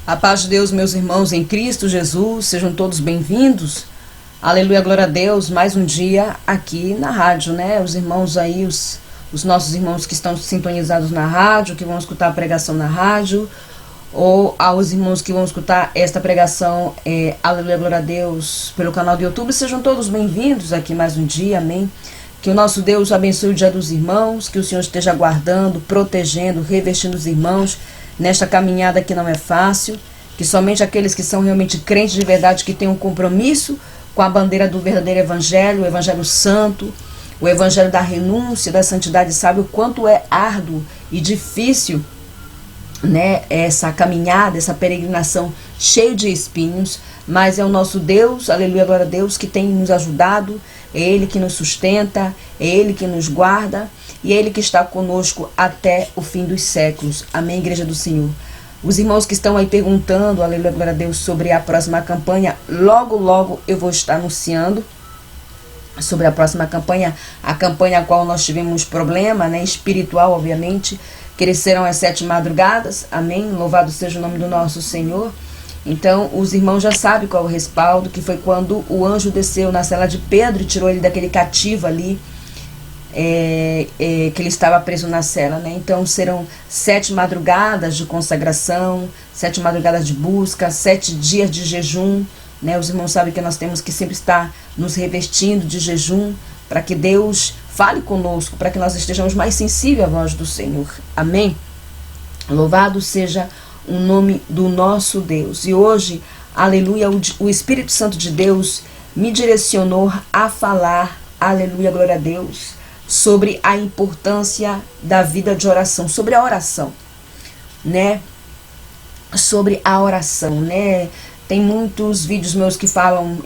A paz de Deus, meus irmãos em Cristo Jesus, sejam todos bem-vindos. Aleluia, glória a Deus, mais um dia aqui na rádio, né? Os irmãos aí, os nossos irmãos que estão sintonizados na rádio, que vão escutar a pregação na rádio, ou aos irmãos que vão escutar esta pregação, aleluia, glória a Deus, pelo canal do YouTube, sejam todos bem-vindos aqui mais um dia, amém? Que o nosso Deus abençoe o dia dos irmãos, que o Senhor esteja guardando, protegendo, revestindo os irmãos nesta caminhada que não é fácil, que somente aqueles que são realmente crentes de verdade, que têm um compromisso com a bandeira do verdadeiro evangelho, o evangelho santo, o evangelho da renúncia, da santidade, sabe o quanto é árduo e difícil, né, essa caminhada, essa peregrinação cheio de espinhos, mas é o nosso Deus, aleluia, glória a Deus, que tem nos ajudado, é Ele que nos sustenta, é Ele que nos guarda, e é Ele que está conosco até o fim dos séculos. Amém, Igreja do Senhor. Os irmãos que estão aí perguntando, aleluia, glória a Deus, sobre a próxima campanha, logo eu vou estar anunciando sobre a próxima campanha, a campanha a qual nós tivemos problema, né, espiritual, obviamente, que serão as 7 madrugadas, amém, louvado seja o nome do nosso Senhor. Então, os irmãos já sabem qual é o respaldo, que foi quando o anjo desceu na cela de Pedro e tirou ele daquele cativo ali, que ele estava preso na cela, né? Então serão 7 madrugadas de consagração, 7 madrugadas de busca, 7 dias de jejum, né? Os irmãos sabem que nós temos que sempre estar nos revestindo de jejum, para que Deus fale conosco, para que nós estejamos mais sensíveis à voz do Senhor, amém? Louvado seja o nome do nosso Deus. E hoje, aleluia, o Espírito Santo de Deus me direcionou a falar, aleluia, glória a Deus, sobre a importância da vida de oração, sobre a oração, né? Sobre a oração, né? Tem muitos vídeos meus que falam,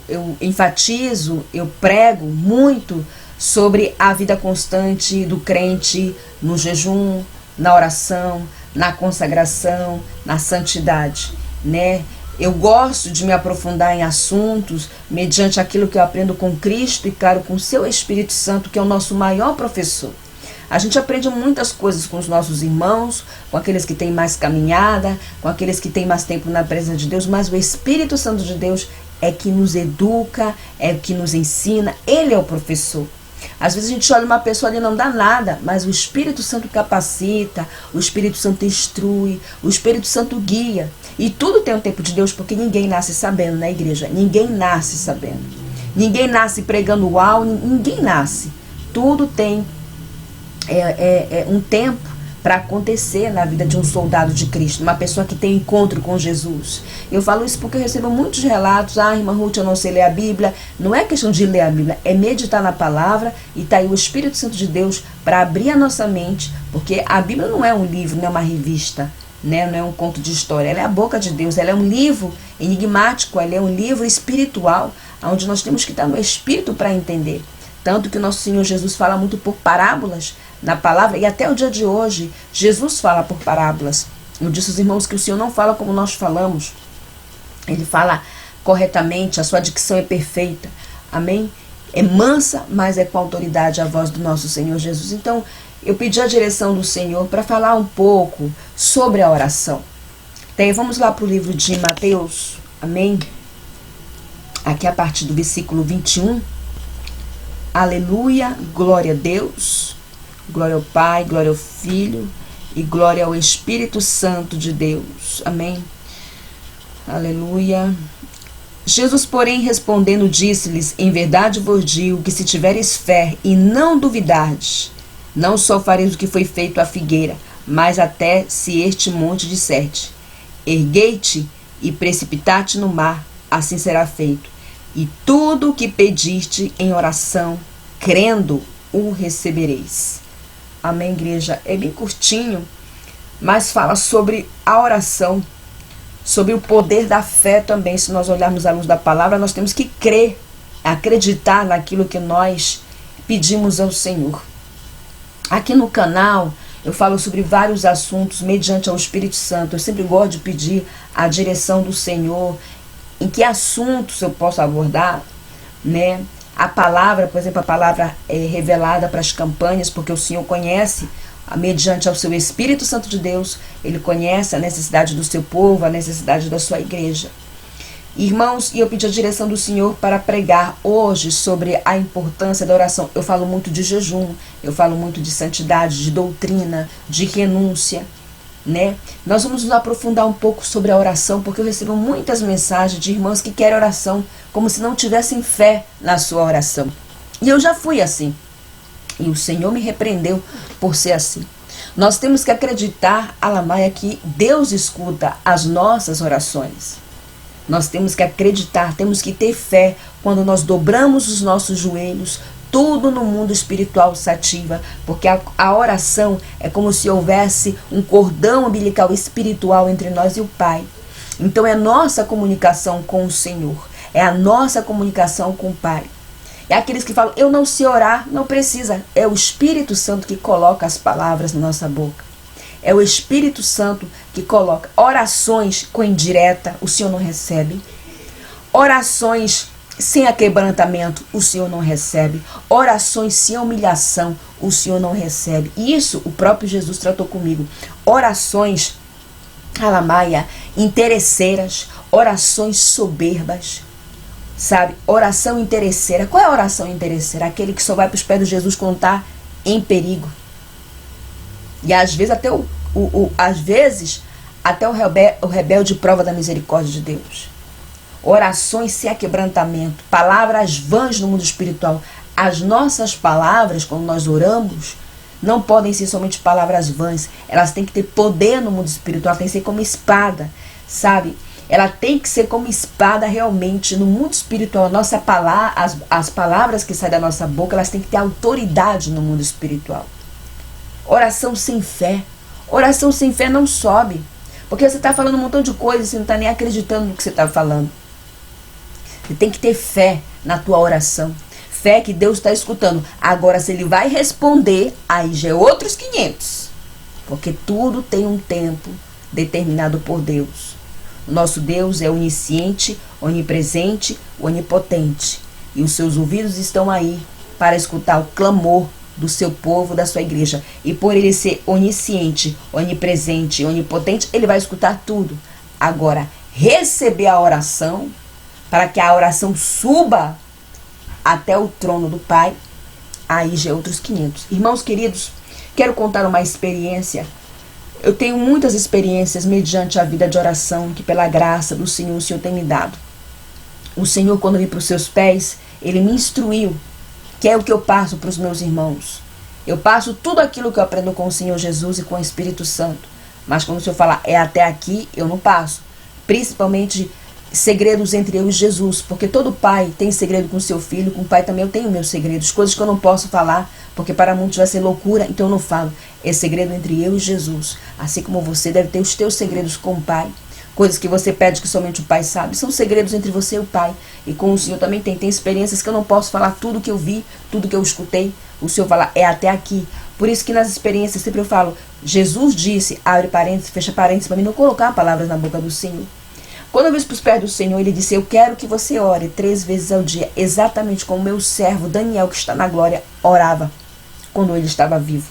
eu enfatizo, eu prego muito sobre a vida constante do crente no jejum, na oração, na consagração, na santidade, né? Eu gosto de me aprofundar em assuntos mediante aquilo que eu aprendo com Cristo e, claro, com o seu Espírito Santo, que é o nosso maior professor. A gente aprende muitas coisas com os nossos irmãos, com aqueles que têm mais caminhada, com aqueles que têm mais tempo na presença de Deus, mas o Espírito Santo de Deus é que nos educa, é que nos ensina, ele é o professor. Às vezes a gente olha uma pessoa ali e não dá nada, mas o Espírito Santo capacita, o Espírito Santo instrui, o Espírito Santo guia. E tudo tem um tempo de Deus, porque ninguém nasce sabendo, né, igreja? Ninguém nasce sabendo. Ninguém nasce pregando uau, ninguém nasce. Tudo tem um tempo para acontecer na vida de um soldado de Cristo, uma pessoa que tem encontro com Jesus. Eu falo isso porque eu recebo muitos relatos, irmã Ruth, eu não sei ler a Bíblia. Não é questão de ler a Bíblia, é meditar na palavra, e tá aí o Espírito Santo de Deus para abrir a nossa mente, porque a Bíblia não é um livro, não é uma revista, né? Não é um conto de história, ela é a boca de Deus, ela é um livro enigmático, ela é um livro espiritual, onde nós temos que estar no Espírito para entender. Tanto que o nosso Senhor Jesus fala muito por parábolas na palavra, e até o dia de hoje, Jesus fala por parábolas. Eu disse aos irmãos que o Senhor não fala como nós falamos. Ele fala corretamente, a sua dicção é perfeita. Amém? É mansa, mas é com autoridade a voz do nosso Senhor Jesus. Então, eu pedi a direção do Senhor para falar um pouco sobre a oração. Então, vamos lá para o livro de Mateus. Amém? Aqui a partir do versículo 21. Aleluia, glória a Deus, glória ao Pai, glória ao Filho e glória ao Espírito Santo de Deus. Amém. Aleluia. Jesus, porém, respondendo, disse-lhes: em verdade vos digo que se tiveres fé e não duvidardes, não só fareis o que foi feito à figueira, mas até se este monte disserte: erguei-te e precipitar-te no mar, assim será feito. E tudo o que pediste em oração, crendo, o recebereis. Amém, igreja? É bem curtinho, mas fala sobre a oração, sobre o poder da fé também. Se nós olharmos à luz da palavra, nós temos que crer, acreditar naquilo que nós pedimos ao Senhor. Aqui no canal, eu falo sobre vários assuntos mediante ao Espírito Santo. Eu sempre gosto de pedir a direção do Senhor, em que assuntos eu posso abordar, né? A palavra, por exemplo, a palavra é revelada para as campanhas, porque o Senhor conhece mediante ao seu Espírito Santo de Deus, ele conhece a necessidade do seu povo, a necessidade da sua igreja. Irmãos, e eu pedi a direção do Senhor para pregar hoje sobre a importância da oração. Eu falo muito de jejum, eu falo muito de santidade, de doutrina, de renúncia, né? Nós vamos nos aprofundar um pouco sobre a oração, porque eu recebo muitas mensagens de irmãos que querem oração como se não tivessem fé na sua oração. E eu já fui assim. E o Senhor me repreendeu por ser assim. Nós temos que acreditar, Alamaia, que Deus escuta as nossas orações. Nós temos que acreditar, temos que ter fé quando nós dobramos os nossos joelhos. Tudo no mundo espiritual se ativa, porque a oração é como se houvesse um cordão umbilical espiritual entre nós e o Pai. Então é nossa comunicação com o Senhor, é a nossa comunicação com o Pai. É aqueles que falam, eu não sei orar, não precisa. É o Espírito Santo que coloca as palavras na nossa boca. É o Espírito Santo que coloca orações com indireta, o Senhor não recebe. Orações sem aquebrantamento, o Senhor não recebe. Orações sem humilhação, o Senhor não recebe. E isso o próprio Jesus tratou comigo. Orações, Alamaia, interesseiras, orações soberbas. Sabe, oração interesseira. Qual é a oração interesseira? Aquele que só vai para os pés de Jesus quando está em perigo. E às vezes até o rebelde prova da misericórdia de Deus. Orações sem aquebrantamento, palavras vãs no mundo espiritual. As nossas palavras, quando nós oramos, não podem ser somente palavras vãs. Elas têm que ter poder no mundo espiritual, tem que ser como espada, sabe? Ela tem que ser como espada realmente no mundo espiritual. As palavras que saem da nossa boca, elas têm que ter autoridade no mundo espiritual. Oração sem fé. Oração sem fé não sobe. Porque você está falando um montão de coisas e você não está nem acreditando no que você está falando. Você tem que ter fé na tua oração. Fé que Deus está escutando. Agora, se Ele vai responder, aí já é outros 500. Porque tudo tem um tempo determinado por Deus. O nosso Deus é onisciente, onipresente, onipotente. E os seus ouvidos estão aí para escutar o clamor do seu povo, da sua igreja. E por Ele ser onisciente, onipresente, onipotente, Ele vai escutar tudo. Agora, receber a oração, para que a oração suba até o trono do Pai, aí já é outros 500. Irmãos queridos, quero contar uma experiência. Eu tenho muitas experiências mediante a vida de oração que pela graça do Senhor, o Senhor tem me dado. O Senhor, quando eu vim para os seus pés, Ele me instruiu, que é o que eu passo para os meus irmãos. Eu passo tudo aquilo que eu aprendo com o Senhor Jesus e com o Espírito Santo. Mas quando o Senhor falar, é até aqui, eu não passo. Principalmente segredos entre eu e Jesus, porque todo pai tem segredo com seu filho, com o pai também eu tenho meus segredos, coisas que eu não posso falar, porque para muitos vai ser loucura, então eu não falo. É segredo entre eu e Jesus, assim como você deve ter os teus segredos com o Pai, coisas que você pede que somente o Pai sabe, são segredos entre você e o Pai, e com o Senhor também tem experiências que eu não posso falar tudo que eu vi, tudo que eu escutei, o Senhor fala, é até aqui. Por isso que nas experiências sempre eu falo, Jesus disse, abre parênteses, fecha parênteses, para mim não colocar palavras na boca do Senhor. Quando eu vi para os pés do Senhor, Ele disse, eu quero que você ore 3 vezes ao dia, exatamente como o meu servo Daniel, que está na glória, orava quando ele estava vivo.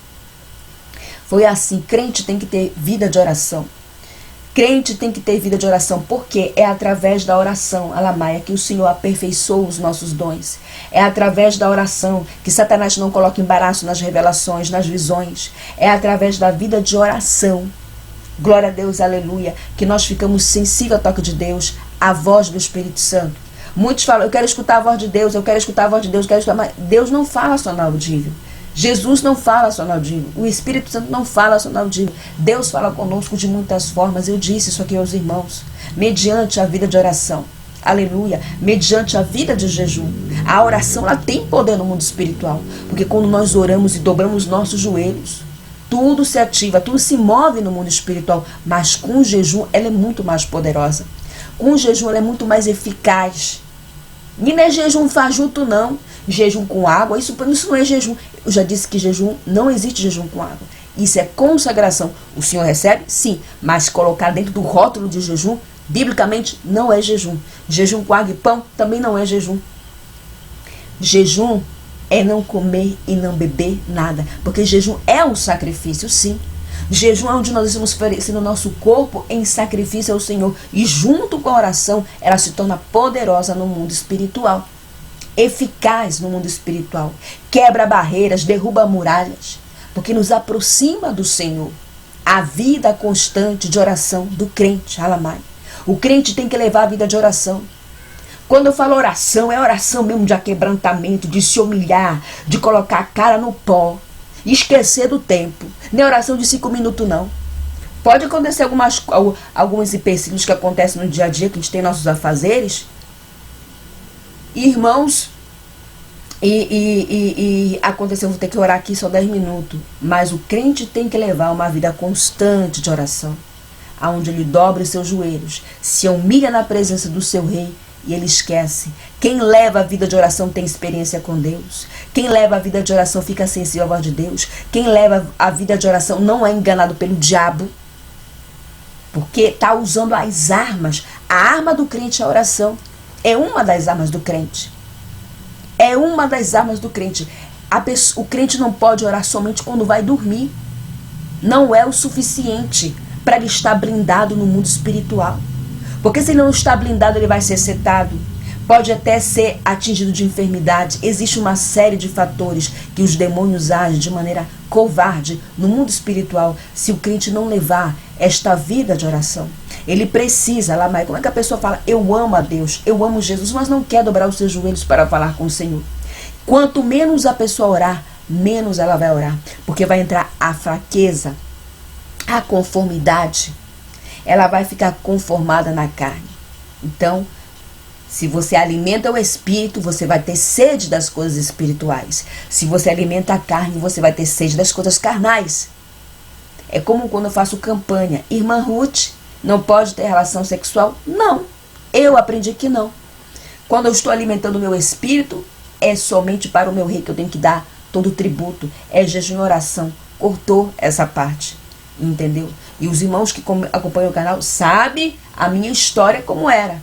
Foi assim, crente tem que ter vida de oração. Crente tem que ter vida de oração, porque é através da oração, Alamaia, que o Senhor aperfeiçoa os nossos dons. É através da oração que Satanás não coloca embaraço nas revelações, nas visões. É através da vida de oração. Glória a Deus, aleluia, que nós ficamos sensíveis ao toque de Deus, à voz do Espírito Santo. Muitos falam, eu quero escutar a voz de Deus, eu quero escutar a voz de Deus, eu quero escutar, mas Deus não fala só no audível. Jesus não fala só no audível, o Espírito Santo não fala só no audível. Deus fala conosco de muitas formas, eu disse isso aqui aos irmãos, mediante a vida de oração. Aleluia, mediante a vida de jejum. A oração, ela tem poder no mundo espiritual, porque quando nós oramos e dobramos nossos joelhos, tudo se ativa, tudo se move no mundo espiritual, mas com o jejum ela é muito mais poderosa. Com o jejum ela é muito mais eficaz. E não é jejum fajuto não, jejum com água, isso não é jejum. Eu já disse que jejum, não existe jejum com água. Isso é consagração. O Senhor recebe? Sim, mas colocar dentro do rótulo de jejum, biblicamente não é jejum. Jejum com água e pão também não é jejum. Jejum é não comer e não beber nada. Porque jejum é um sacrifício, sim. Jejum é onde nós estamos oferecendo o nosso corpo em sacrifício ao Senhor. E junto com a oração, ela se torna poderosa no mundo espiritual. Eficaz no mundo espiritual. Quebra barreiras, derruba muralhas. Porque nos aproxima do Senhor. A vida constante de oração do crente, Alamai. O crente tem que levar a vida de oração. Quando eu falo oração, é oração mesmo de aquebrantamento, de se humilhar, de colocar a cara no pó, esquecer do tempo. Não é oração de 5 minutos, não. Pode acontecer alguns empecilhos que acontecem no dia a dia, que a gente tem nossos afazeres. Irmãos, aconteceu, vou ter que orar aqui só 10 minutos. Mas o crente tem que levar uma vida constante de oração, aonde ele dobra os seus joelhos, se humilha na presença do seu rei. E ele esquece. Quem leva a vida de oração tem experiência com Deus. Quem leva a vida de oração fica sensível à voz de Deus. Quem leva a vida de oração não é enganado pelo diabo. Porque está usando as armas. A arma do crente é a oração. É uma das armas do crente. É uma das armas do crente. O crente não pode orar somente quando vai dormir. Não é o suficiente para ele estar blindado no mundo espiritual. Porque se ele não está blindado, ele vai ser setado. Pode até ser atingido de enfermidade. Existe uma série de fatores que os demônios agem de maneira covarde no mundo espiritual se o crente não levar esta vida de oração. Ele precisa, lá, mas como é que a pessoa fala? Eu amo a Deus, eu amo Jesus, mas não quer dobrar os seus joelhos para falar com o Senhor. Quanto menos a pessoa orar, menos ela vai orar. Porque vai entrar a fraqueza, a conformidade. Ela vai ficar conformada na carne. Então, se você alimenta o espírito, você vai ter sede das coisas espirituais. Se você alimenta a carne, você vai ter sede das coisas carnais. É como quando eu faço campanha. Irmã Ruth, não pode ter relação sexual? Não. Eu aprendi que não. Quando eu estou alimentando o meu espírito, é somente para o meu rei que eu tenho que dar todo o tributo. É jejum e oração. Cortou essa parte. Entendeu? E os irmãos que acompanham o canal sabem a minha história como era.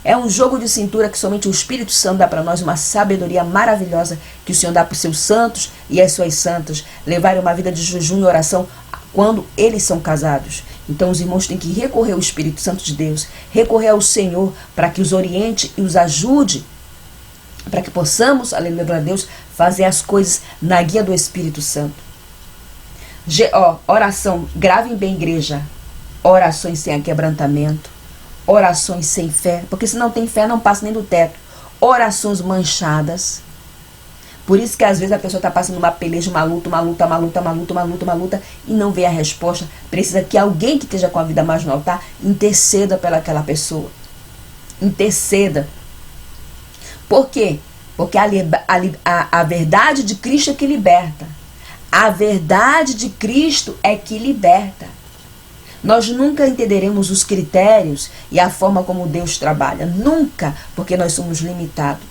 É um jogo de cintura que somente o Espírito Santo dá para nós, uma sabedoria maravilhosa que o Senhor dá para os seus santos e as suas santas levarem uma vida de jejum e oração quando eles são casados. Então os irmãos têm que recorrer ao Espírito Santo de Deus, recorrer ao Senhor para que os oriente e os ajude, para que possamos, aleluia a Deus, fazer as coisas na guia do Espírito Santo. Oração, gravem bem, igreja. Orações sem aquebrantamento, orações sem fé, porque se não tem fé não passa nem do teto. Orações manchadas. Por isso que às vezes a pessoa está passando uma peleja, uma luta e não vê a resposta. Precisa que alguém que esteja com a vida mais no altar interceda pelaquela pessoa. Interceda. Por quê? Porque a verdade de Cristo é que liberta. A verdade de Cristo é que liberta. Nós nunca entenderemos os critérios e a forma como Deus trabalha. Nunca, porque nós somos limitados.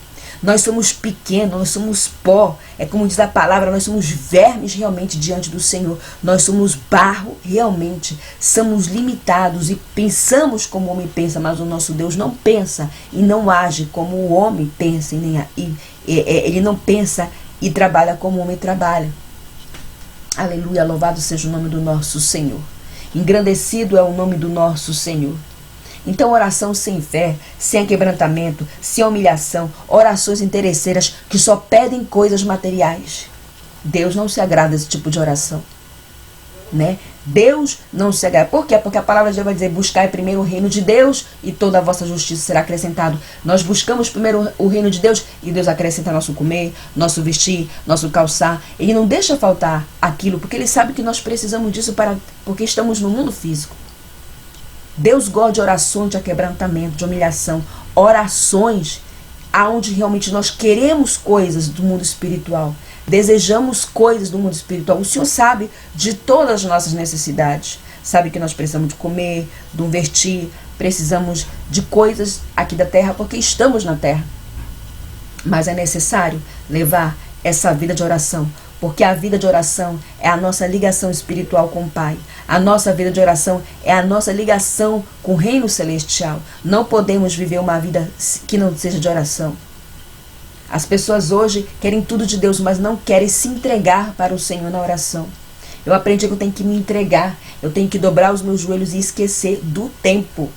Nós somos pequenos, nós somos pó. É como diz a palavra, nós somos vermes realmente diante do Senhor. Nós somos barro realmente. Somos limitados e pensamos como o homem pensa, mas o nosso Deus não pensa e não age como o homem pensa. Ele não pensa e trabalha como o homem trabalha. Aleluia, louvado seja o nome do nosso Senhor. Engrandecido é o nome do nosso Senhor. Então, oração sem fé, sem quebrantamento, sem humilhação, orações interesseiras que só pedem coisas materiais. Deus não se agrada desse tipo de oração. Né? Deus não se agrada. Por quê? Porque a palavra de Deus vai dizer: buscai primeiro o reino de Deus e toda a vossa justiça será acrescentado. Nós buscamos primeiro o reino de Deus e Deus acrescenta nosso comer, nosso vestir, nosso calçar. Ele não deixa faltar aquilo, porque Ele sabe que nós precisamos disso porque estamos no mundo físico. Deus gosta de orações de aquebrantamento, de humilhação, orações aonde realmente nós queremos coisas do mundo espiritual, desejamos coisas do mundo espiritual. O Senhor sabe de todas as nossas necessidades, sabe que nós precisamos de comer, de um vestir, precisamos de coisas aqui da terra porque estamos na terra. Mas é necessário levar essa vida de oração, porque a vida de oração é a nossa ligação espiritual com o Pai. A nossa vida de oração é a nossa ligação com o reino celestial. Não podemos viver uma vida que não seja de oração. As pessoas hoje querem tudo de Deus, mas não querem se entregar para o Senhor na oração. Eu aprendi que eu tenho que me entregar, eu tenho que dobrar os meus joelhos e esquecer do tempo.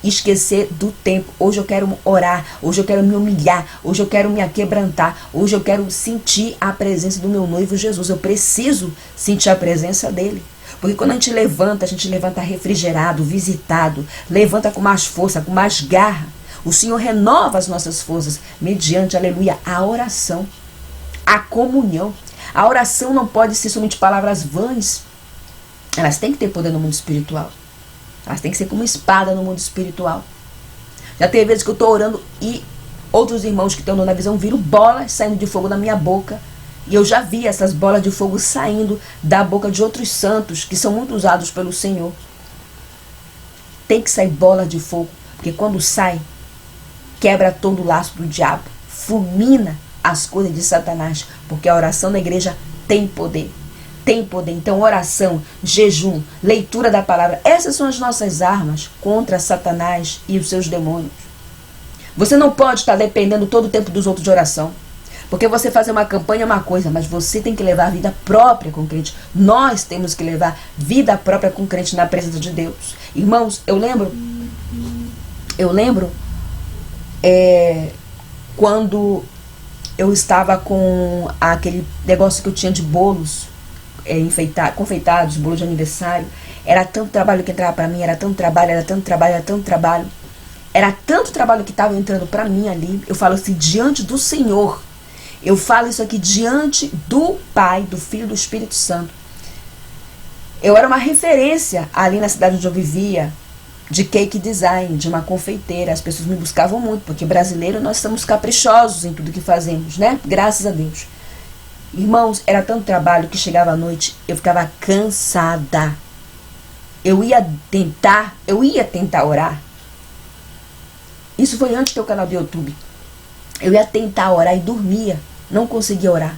Esquecer do tempo. Hoje eu quero orar, hoje eu quero me humilhar, hoje eu quero me aquebrantar, hoje eu quero sentir a presença do meu noivo Jesus. Eu preciso sentir a presença dele. Porque quando a gente levanta refrigerado, visitado, levanta com mais força, com mais garra. O Senhor renova as nossas forças mediante, aleluia, a oração, a comunhão. A oração não pode ser somente palavras vãs. Elas têm que ter poder no mundo espiritual. Elas têm que ser como uma espada no mundo espiritual. Já teve vezes que eu estou orando e outros irmãos que estão na visão viram bolas saindo de fogo da minha boca. E eu já vi essas bolas de fogo saindo da boca de outros santos que são muito usados pelo Senhor. Tem que sair bola de fogo, porque quando sai, quebra todo o laço do diabo, fulmina as coisas de Satanás, porque a oração na igreja tem poder. Tem poder. Então, oração, jejum, leitura da palavra, essas são as nossas armas contra Satanás e os seus demônios. Você não pode estar dependendo todo o tempo dos outros de oração. Porque você fazer uma campanha é uma coisa, mas você tem que levar a vida própria com o crente. Nós temos que levar vida própria com o crente na presença de Deus. Irmãos, eu lembro quando eu estava com aquele negócio que eu tinha de bolos confeitados, bolos de aniversário. Era tanto trabalho que entrava para mim, era tanto trabalho que estava entrando para mim ali. Eu falo assim, diante do Senhor. Eu falo isso aqui diante do Pai, do Filho e do Espírito Santo. Eu era uma referência ali na cidade onde eu vivia, de cake design, de uma confeiteira. As pessoas me buscavam muito, porque brasileiro nós somos caprichosos em tudo que fazemos, né? Graças a Deus. Irmãos, era tanto trabalho que chegava à noite, eu ficava cansada. Eu ia tentar orar. Isso foi antes de ter o canal do YouTube. Eu ia tentar orar e dormia. Não conseguia orar.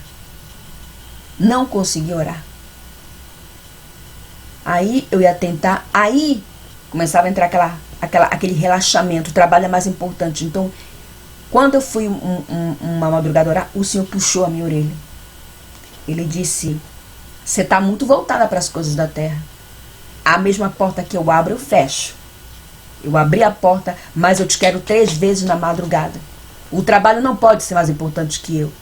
Não conseguia orar. Aí eu ia tentar, aí começava a entrar aquele relaxamento, o trabalho é mais importante. Então, quando eu fui uma madrugada orar, o Senhor puxou a minha orelha. Ele disse, você está muito voltada para as coisas da terra. A mesma porta que eu abro, eu fecho. Eu abri a porta, mas eu te quero 3 vezes na madrugada. O trabalho não pode ser mais importante que eu.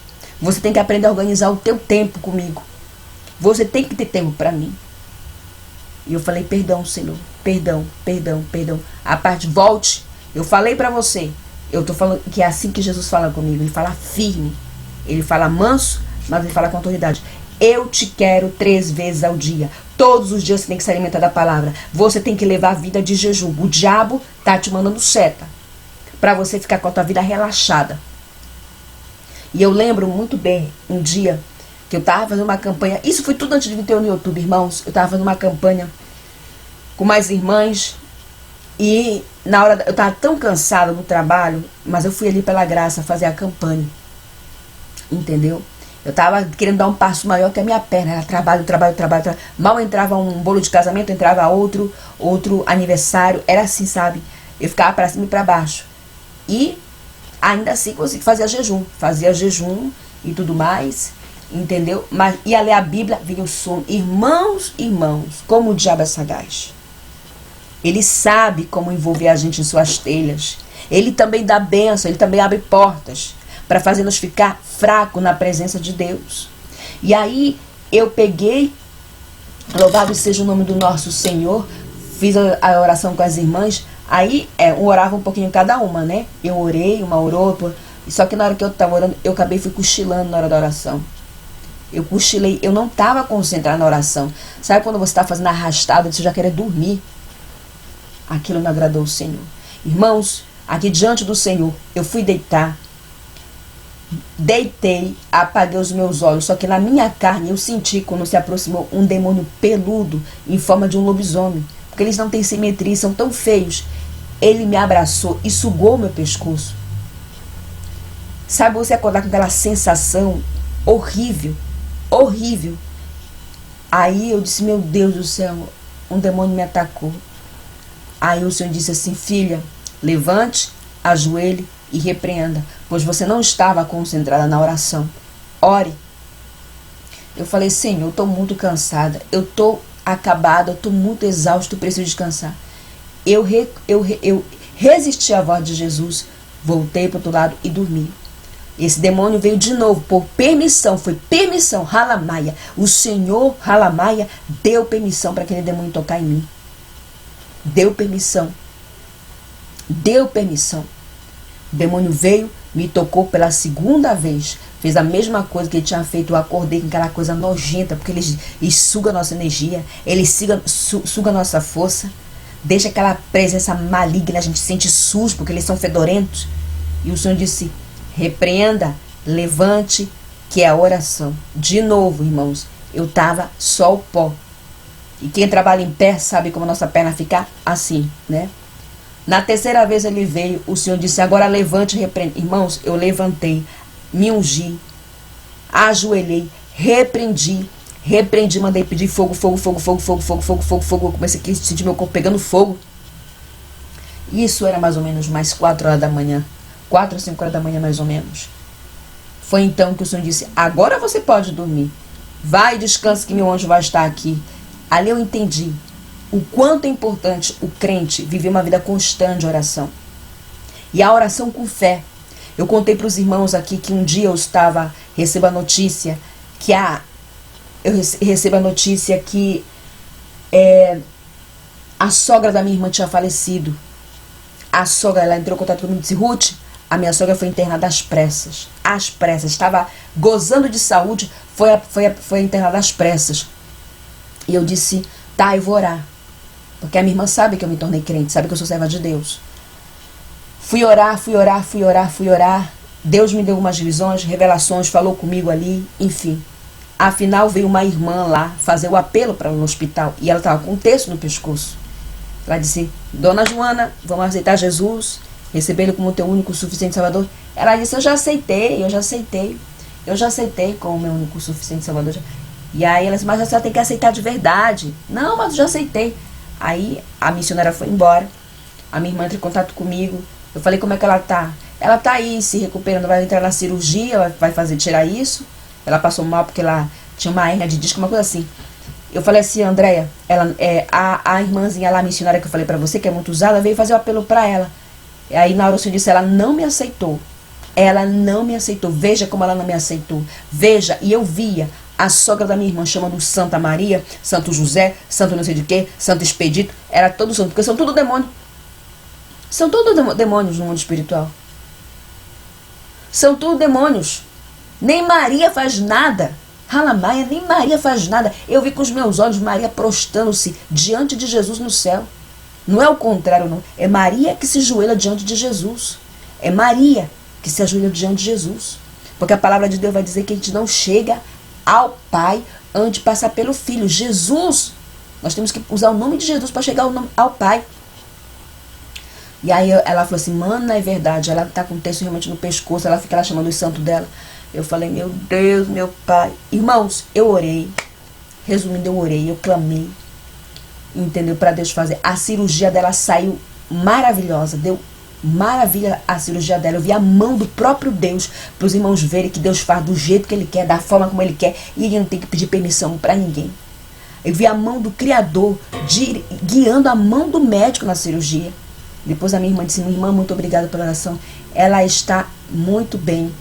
Você tem que aprender a organizar o teu tempo comigo. Você tem que ter tempo para mim. E eu falei, perdão, Senhor. Perdão. A parte, volte. Eu falei para você. Eu tô falando que é assim que Jesus fala comigo. Ele fala firme. Ele fala manso, mas ele fala com autoridade. Eu te quero 3 vezes ao dia. Todos os dias você tem que se alimentar da palavra. Você tem que levar a vida de jejum. O diabo tá te mandando seta para você ficar com a tua vida relaxada. E eu lembro muito bem um dia que eu estava fazendo uma campanha. Isso foi tudo antes de vir ter no YouTube, irmãos. Eu estava fazendo uma campanha com mais irmãs. E na hora eu estava tão cansada do trabalho, mas eu fui ali pela graça fazer a campanha. Entendeu? Eu estava querendo dar um passo maior que a minha perna. Era trabalho. Mal entrava um bolo de casamento, entrava outro aniversário. Era assim, sabe? Eu ficava para cima e para baixo. E ainda assim consegui fazer jejum. Fazia jejum e tudo mais. Entendeu? Mas ia ler a Bíblia, vinha o sono. Irmãos, como o diabo é sagaz. Ele sabe como envolver a gente em suas telhas. Ele também dá bênção, ele também abre portas para fazer-nos ficar fracos na presença de Deus. E aí eu peguei, louvado seja o nome do nosso Senhor, fiz a oração com as irmãs. Aí um orava um pouquinho cada uma, né? Eu orei, uma orou, só que na hora que eu estava orando, eu fui cochilando na hora da oração. Eu cochilei, eu não estava concentrada na oração. Sabe quando você está fazendo arrastada, você já quer dormir? Aquilo não agradou o Senhor. Irmãos, aqui diante do Senhor, eu fui deitar. Deitei, apaguei os meus olhos. Só que na minha carne eu senti quando se aproximou um demônio peludo em forma de um lobisomem. Porque eles não têm simetria, são tão feios. Ele me abraçou e sugou meu pescoço. Sabe você acordar com aquela sensação horrível? Horrível. Aí eu disse, meu Deus do céu, um demônio me atacou. Aí o Senhor disse assim, filha, levante, ajoelhe e repreenda, pois você não estava concentrada na oração. Ore. Eu falei, Senhor, eu estou muito cansada, eu estou acabada, eu estou muito exausto, eu preciso descansar. Eu resisti à voz de Jesus, voltei para o outro lado e dormi. Esse demônio veio de novo, por permissão, foi permissão, Halamaia. O Senhor, Halamaia, deu permissão para aquele demônio tocar em mim. Deu permissão. Deu permissão. O demônio veio, me tocou pela segunda vez. Fez a mesma coisa que ele tinha feito. Eu acordei com aquela coisa nojenta, porque ele suga a nossa energia, ele suga a nossa força, deixa aquela presença maligna, a gente sente sujo, porque eles são fedorentos. E o Senhor disse, repreenda, levante, que é a oração. De novo, irmãos, eu estava só o pó. E quem trabalha em pé sabe como a nossa perna fica assim, né? Na terceira vez ele veio, o Senhor disse, agora levante e repreenda. Irmãos, eu levantei, me ungi, ajoelhei, repreendi, mandei pedir fogo. Eu comecei a sentir meu corpo pegando fogo. Isso era mais ou menos mais 4 horas da manhã. 4 ou 5 horas da manhã, mais ou menos. Foi então que o Senhor disse, agora você pode dormir. Vai e descanse que meu anjo vai estar aqui. Ali eu entendi o quanto é importante o crente viver uma vida constante de oração. E a oração com fé. Eu contei para os irmãos aqui que um dia eu recebo a notícia que a sogra da minha irmã tinha falecido. A sogra, ela entrou em contato comigo e disse, Ruth, a minha sogra foi internada às pressas. Às pressas. Estava gozando de saúde, foi internada às pressas. E eu disse, tá, eu vou orar. Porque a minha irmã sabe que eu me tornei crente, sabe que eu sou serva de Deus. Fui orar. Deus me deu algumas visões, revelações, falou comigo ali, enfim. Afinal, veio uma irmã lá fazer o apelo para ela no hospital. E ela estava com um texto no pescoço. Ela disse, Dona Joana, vamos aceitar Jesus, receber Ele como teu único suficiente Salvador. Ela disse, eu já aceitei como meu único suficiente Salvador. E aí ela disse, mas você tem que aceitar de verdade. Não, mas eu já aceitei. Aí a missionária foi embora. A minha irmã entrou em contato comigo. Eu falei, como é que ela tá? Ela tá aí se recuperando, vai entrar na cirurgia, vai tirar isso. Ela passou mal porque ela tinha uma hérnia de disco, uma coisa assim. Eu falei assim, Andréia, a irmãzinha lá, a missionária que eu falei pra você, que é muito usada, veio fazer o apelo pra ela. E aí na hora o Senhor disse, ela não me aceitou. Ela não me aceitou. Veja como ela não me aceitou. Veja, e eu via a sogra da minha irmã chamando Santa Maria, Santo José, Santo não sei de quê, Santo Expedito. Era todo santo, porque são tudo demônio. São todos demônios no mundo espiritual. São tudo demônios. Nem Maria faz nada. Halamaia, nem Maria faz nada. Eu vi com os meus olhos Maria prostrando-se diante de Jesus no céu. Não é o contrário, não. É Maria que se ajoelha diante de Jesus. É Maria que se ajoelha diante de Jesus. Porque a palavra de Deus vai dizer que a gente não chega ao Pai antes de passar pelo Filho. Jesus. Nós temos que usar o nome de Jesus para chegar ao Pai. E aí ela falou assim, mano, é verdade. Ela está com o texto realmente no pescoço. Ela fica lá chamando o santo dela. Eu falei, meu Deus, meu Pai. Irmãos, eu orei. Resumindo, eu orei, eu clamei. Entendeu? Para Deus fazer. A cirurgia dela saiu maravilhosa. Deu maravilha a cirurgia dela. Eu vi a mão do próprio Deus. Para os irmãos verem que Deus faz do jeito que Ele quer, da forma como Ele quer. E Ele não tem que pedir permissão para ninguém. Eu vi a mão do Criador guiando a mão do médico na cirurgia. Depois a minha irmã disse, minha irmã, muito obrigada pela oração. Ela está muito bem.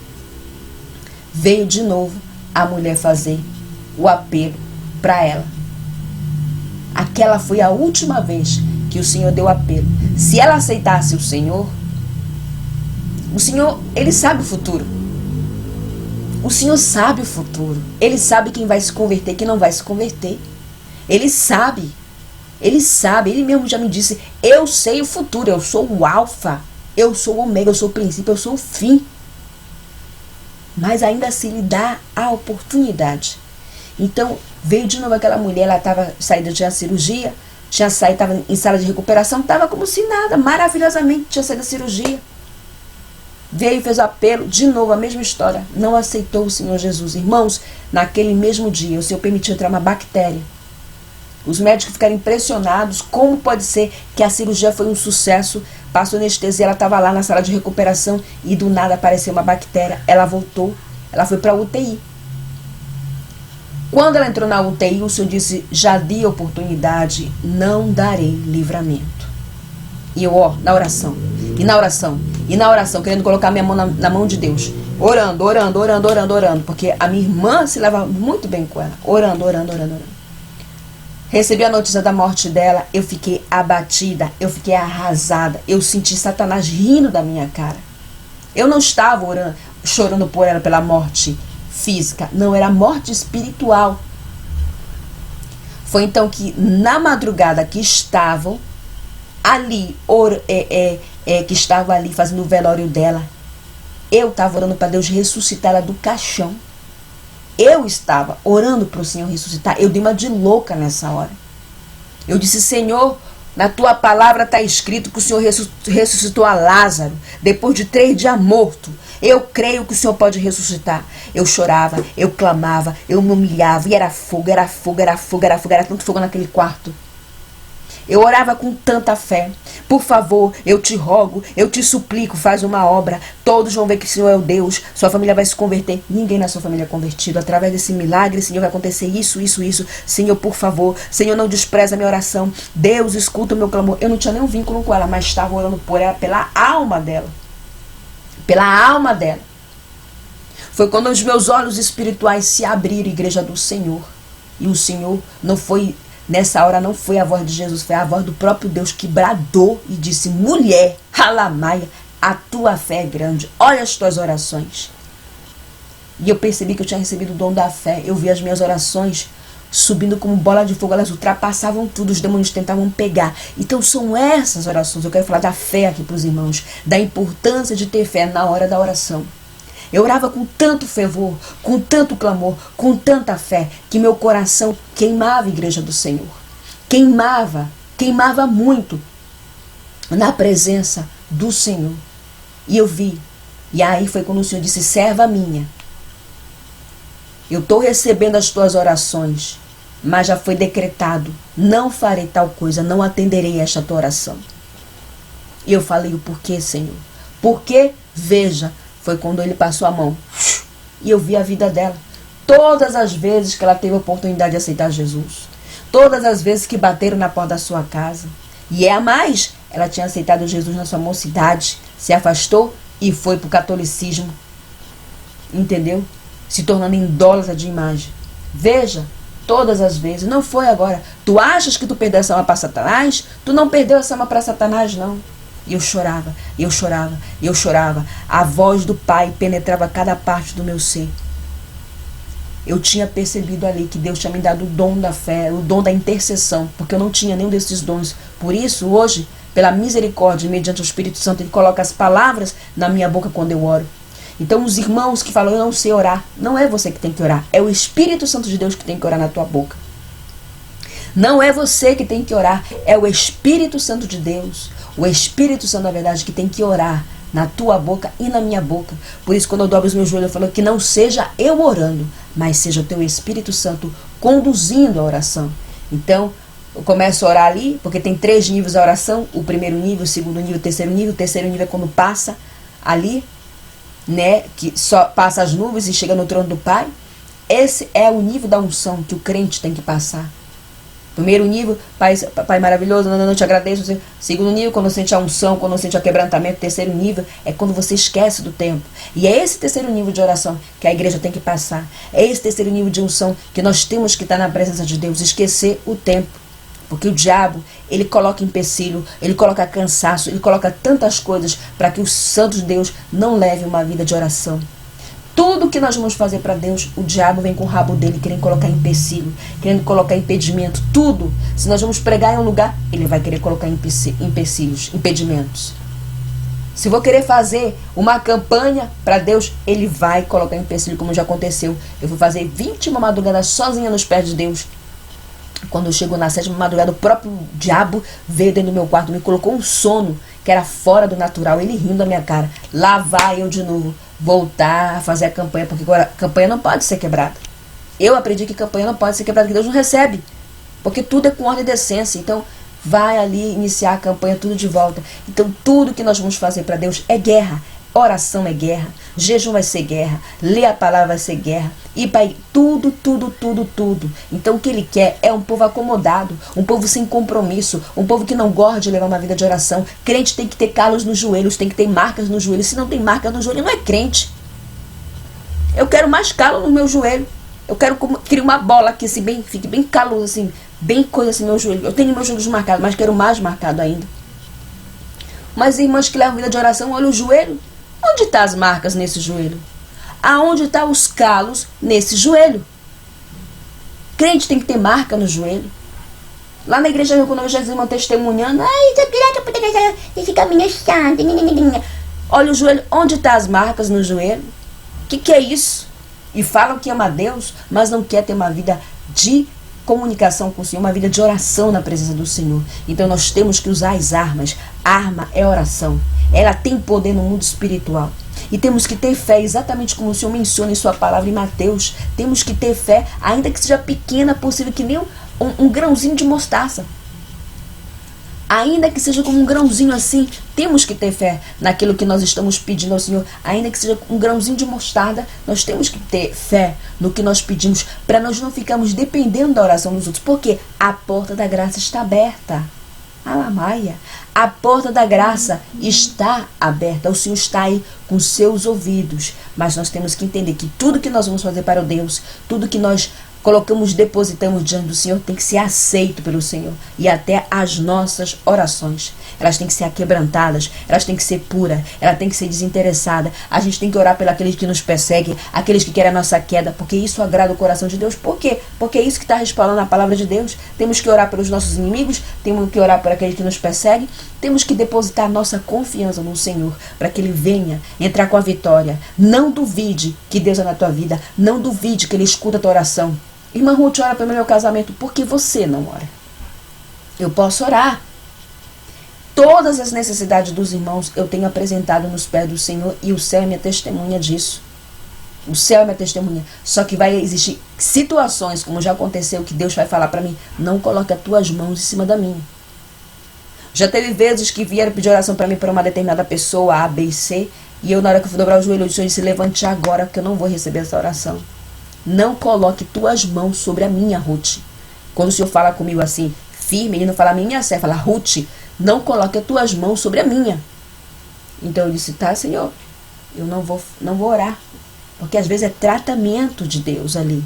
Veio de novo a mulher fazer o apelo para ela. Aquela foi a última vez que o Senhor deu apelo. Se ela aceitasse o Senhor, Ele sabe o futuro. O Senhor sabe o futuro. Ele sabe quem vai se converter, quem não vai se converter. Ele sabe. Ele sabe. Ele mesmo já me disse, eu sei o futuro. Eu sou o alfa. Eu sou o ômega. Eu sou o princípio. Eu sou o fim. Mas ainda assim lhe dá a oportunidade. Então, veio de novo aquela mulher, ela estava saída de uma cirurgia, tinha saído, estava em sala de recuperação, estava como se nada, maravilhosamente, tinha saído da cirurgia. Veio e fez o apelo, de novo a mesma história, não aceitou o Senhor Jesus. Irmãos, naquele mesmo dia, o Senhor permitiu entrar uma bactéria Os médicos ficaram impressionados. Como pode ser que a cirurgia foi um sucesso? Passou anestesia, ela estava lá na sala de recuperação e do nada apareceu uma bactéria. Ela voltou, ela foi para a UTI. Quando ela entrou na UTI, o Senhor disse: já dei oportunidade, não darei livramento. E eu, na oração, e na oração, e na oração, querendo colocar minha mão na mão de Deus. Orando, porque a minha irmã se leva muito bem com ela. Orando. Recebi a notícia da morte dela, eu fiquei abatida, eu fiquei arrasada. Eu senti Satanás rindo da minha cara. Eu não estava orando, chorando por ela pela morte física, não, era morte espiritual. Foi então que na madrugada que estavam ali, que estavam ali fazendo o velório dela, eu estava orando para Deus ressuscitar ela do caixão. Eu estava orando para o Senhor ressuscitar. Eu dei uma de louca nessa hora. Eu disse: Senhor, na tua palavra está escrito que o Senhor ressuscitou a Lázaro depois de 3 dias morto. Eu creio que o Senhor pode ressuscitar. Eu chorava, eu clamava, eu me humilhava. E era fogo, era tanto fogo naquele quarto. Eu orava com tanta fé. Por favor, eu te rogo, eu te suplico, faz uma obra. Todos vão ver que o Senhor é o Deus. Sua família vai se converter. Ninguém na sua família é convertido. Através desse milagre, Senhor, vai acontecer isso. Senhor, por favor. Senhor, não despreza a minha oração. Deus, escuta o meu clamor. Eu não tinha nenhum vínculo com ela, mas estava orando por ela, pela alma dela. Pela alma dela. Foi quando os meus olhos espirituais se abriram, igreja do Senhor. E o Senhor não foi... Nessa hora não foi a voz de Jesus, foi a voz do próprio Deus que bradou e disse: mulher, Halamaia, a tua fé é grande, olha as tuas orações. E eu percebi que eu tinha recebido o dom da fé. Eu vi as minhas orações subindo como bola de fogo, elas ultrapassavam tudo, os demônios tentavam pegar. Então são essas orações, eu quero falar da fé aqui para os irmãos, da importância de ter fé na hora da oração. Eu orava com tanto fervor, com tanto clamor, com tanta fé, que meu coração queimava, igreja do Senhor. Queimava muito na presença do Senhor. E eu vi. E aí foi quando o Senhor disse: serva minha, eu estou recebendo as tuas orações, mas já foi decretado, não farei tal coisa, não atenderei esta tua oração. E eu falei: o porquê, Senhor? Porque, veja, foi quando ele passou a mão e eu vi a vida dela. Todas as vezes que ela teve a oportunidade de aceitar Jesus, todas as vezes que bateram na porta da sua casa, e é a mais, ela tinha aceitado Jesus na sua mocidade, se afastou e foi para o catolicismo, entendeu? Se tornando idólatra de imagem. Veja, todas as vezes, não foi agora. Tu achas que tu perdeu essa alma para Satanás? Tu não perdeu essa alma para Satanás, não. E eu chorava. A voz do Pai penetrava cada parte do meu ser. Eu tinha percebido ali que Deus tinha me dado o dom da fé, o dom da intercessão, porque eu não tinha nenhum desses dons. Por isso, hoje, pela misericórdia, mediante o Espírito Santo, Ele coloca as palavras na minha boca quando eu oro. Então, os irmãos que falam: eu não sei orar, não é você que tem que orar, é o Espírito Santo de Deus que tem que orar na tua boca. Não é você que tem que orar, é o Espírito Santo de Deus, o Espírito Santo da verdade que tem que orar na tua boca e na minha boca. Por isso, quando eu dobro os meus joelhos, eu falo que não seja eu orando, mas seja o teu Espírito Santo conduzindo a oração. Então, eu começo a orar ali, porque tem 3 níveis da oração: o primeiro nível, o segundo nível, o terceiro nível. O terceiro nível é quando passa ali, né, que só passa as nuvens e chega no trono do Pai. Esse é o nível da unção que o crente tem que passar. Primeiro nível: Pai maravilhoso, não te agradeço. Segundo nível, quando sente a unção, quando sente o quebrantamento. Terceiro nível é quando você esquece do tempo. E é esse terceiro nível de oração que a igreja tem que passar. É esse terceiro nível de unção que nós temos que estar na presença de Deus, esquecer o tempo. Porque o diabo, ele coloca empecilho, ele coloca cansaço, ele coloca tantas coisas para que os santos de Deus não levem uma vida de oração. Tudo que nós vamos fazer para Deus, o diabo vem com o rabo dele querendo colocar empecilho, querendo colocar impedimento, tudo. Se nós vamos pregar em um lugar, ele vai querer colocar empecilhos, impedimentos. Se vou querer fazer uma campanha para Deus, ele vai colocar empecilho, como já aconteceu. Eu fui fazer 21 madrugadas sozinha nos pés de Deus. Quando eu chego na 7ª madrugada, o próprio diabo veio dentro do meu quarto, me colocou um sono que era fora do natural, ele rindo da minha cara. Lá vai eu de novo voltar a fazer a campanha, porque agora a campanha não pode ser quebrada. Eu aprendi que campanha não pode ser quebrada, que Deus não recebe Porque tudo é com ordem e decência. Então, vai ali iniciar a campanha tudo de volta. Então, tudo que nós vamos fazer para Deus é guerra. Oração é guerra, jejum vai ser guerra, ler a palavra vai ser guerra, e Pai, tudo. Então o que Ele quer é um povo acomodado, um povo sem compromisso, um povo que não gosta de levar uma vida de oração. Crente tem que ter calos nos joelhos, tem que ter marcas nos joelhos. Se não tem marcas no joelho, não é crente. Eu quero mais calo no meu joelho. Eu quero criar uma bola aqui, assim, bem, fique bem caloso, assim, bem coisa assim no meu joelho. Eu tenho meus joelhos marcados, mas quero mais marcado ainda. Mas irmãs que levam vida de oração, olha o joelho. Onde estão as marcas nesse joelho? Aonde estão os calos nesse joelho? Crente tem que ter marca no joelho. Lá na igreja, quando eu vejo as irmãs testemunhando, ai, eu queria que eu pudesse e ficar minha chata. Olha o joelho, onde estão as marcas no joelho? O que é isso? E falam que ama a Deus, mas não quer ter uma vida de comunicação com o Senhor, uma vida de oração na presença do Senhor. Então nós temos que usar as armas. Arma é oração. Ela tem poder no mundo espiritual. E temos que ter fé, exatamente como o Senhor menciona em sua palavra em Mateus. Temos que ter fé, ainda que seja pequena, possível, que nem um grãozinho de mostaça. Ainda que seja como um grãozinho assim, temos que ter fé naquilo que nós estamos pedindo ao Senhor. Ainda que seja um grãozinho de mostarda, nós temos que ter fé no que nós pedimos, para nós não ficarmos dependendo da oração dos outros. Porque a porta da graça está aberta. Alamaia. A porta da graça está aberta. O Senhor está aí com seus ouvidos. Mas nós temos que entender que tudo que nós vamos fazer para o Deus, tudo que nós colocamos, depositamos diante do Senhor, tem que ser aceito pelo Senhor. E até as nossas orações, elas têm que ser aquebrantadas, elas têm que ser puras, elas têm que ser desinteressadas. A gente tem que orar pelos aqueles que nos perseguem, aqueles que querem a nossa queda, porque isso agrada o coração de Deus. Por quê? Porque é isso que está respaldando a palavra de Deus. Temos que orar pelos nossos inimigos, temos que orar por aqueles que nos perseguem, temos que depositar nossa confiança no Senhor, para que Ele venha entrar com a vitória. Não duvide que Deus é na tua vida, não duvide que Ele escuta a tua oração. Irmã Ruth, ora pelo meu casamento. Por que você não ora? Eu posso orar. Todas as necessidades dos irmãos eu tenho apresentado nos pés do Senhor, e o céu é minha testemunha disso. O céu é minha testemunha. Só que vai existir situações, como já aconteceu, que Deus vai falar para mim: não coloque as tuas mãos em cima da minha. Já teve vezes que vieram pedir oração para mim para uma determinada pessoa, A, B e C, e eu, na hora que eu fui dobrar o joelho, eu disse: levante agora, porque eu não vou receber essa oração. Não coloque tuas mãos sobre a minha, Ruth. Quando o Senhor fala comigo assim, firme, Ele não fala a minha fé, fala: Ruth, não coloque as tuas mãos sobre a minha. Então eu disse: tá, Senhor, eu não vou orar. Porque às vezes é tratamento de Deus ali,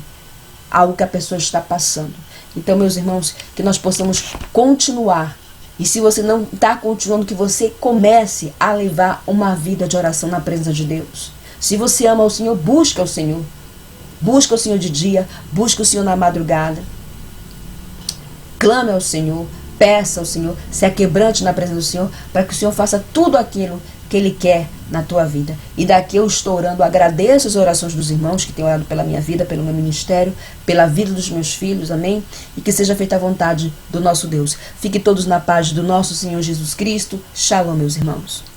algo que a pessoa está passando. Então, meus irmãos, que nós possamos continuar. E se você não está continuando, que você comece a levar uma vida de oração na presença de Deus. Se você ama o Senhor, busca o Senhor. Busca o Senhor de dia, busca o Senhor na madrugada. Clame ao Senhor, peça ao Senhor, se aquebrante na presença do Senhor, para que o Senhor faça tudo aquilo que Ele quer na tua vida. E daqui eu estou orando, agradeço as orações dos irmãos que têm orado pela minha vida, pelo meu ministério, pela vida dos meus filhos, amém? E que seja feita a vontade do nosso Deus. Fiquem todos na paz do nosso Senhor Jesus Cristo. Shalom, meus irmãos.